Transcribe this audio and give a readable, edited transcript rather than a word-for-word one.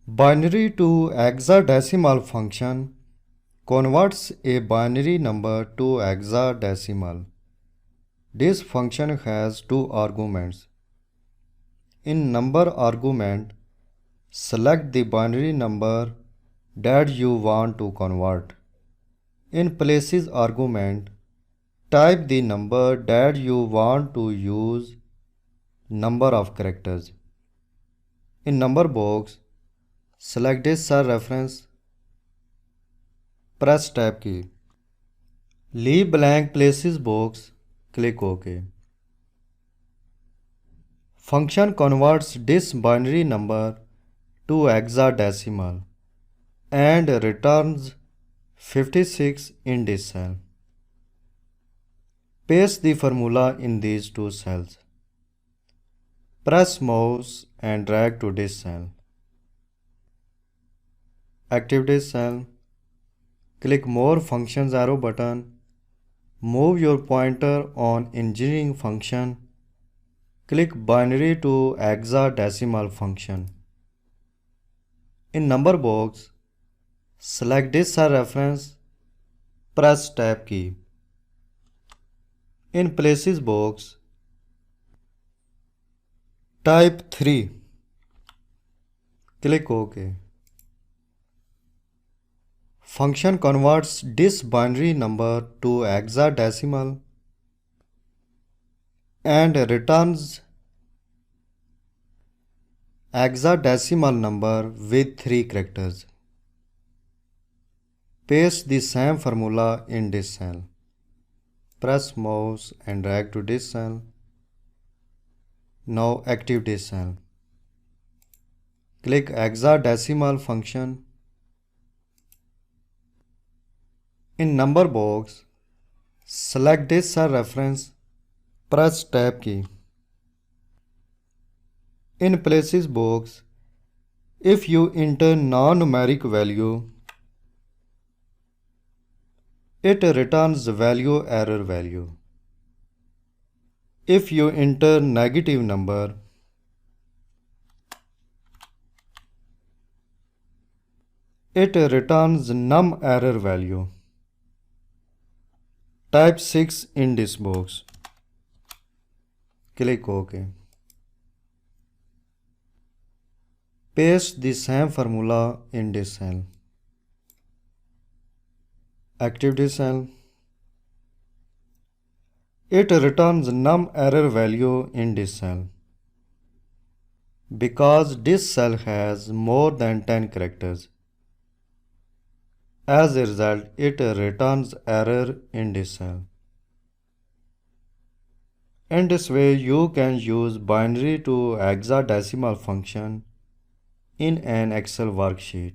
Binary to hexadecimal function converts a binary number to hexadecimal. This function has two arguments. In number argument, select the binary number that you want to convert. In places argument, type the number that you want to use number of characters. In number box, select this cell reference, press tab key. Leave blank places box, click OK. Function converts this binary number to hexadecimal and returns 56 in this cell. Paste the formula in these two cells. Press mouse and drag to this cell. Activate this cell. Click More Functions arrow button. Move your pointer on engineering function. Click Binary to hexadecimal function. In number box, select this cell reference. Press tab key. In places box, type 3. Click OK. Function converts this binary number to hexadecimal and returns hexadecimal number with 3 characters. Paste the same formula in this cell. Press mouse and drag to this cell. Now activate this cell. Click hexadecimal function. In number box, select this cell reference. Press tab key. In places box, if you enter non-numeric value, it returns value error value. If you enter negative number, it returns num error value. Type 6 in this box. Click OK. Paste the same formula in this cell. Activate this cell. It returns num error value in this cell. Because this cell has more than 10 characters. As a result, it returns error in this cell. In this way, you can use binary to hexadecimal function in an Excel worksheet.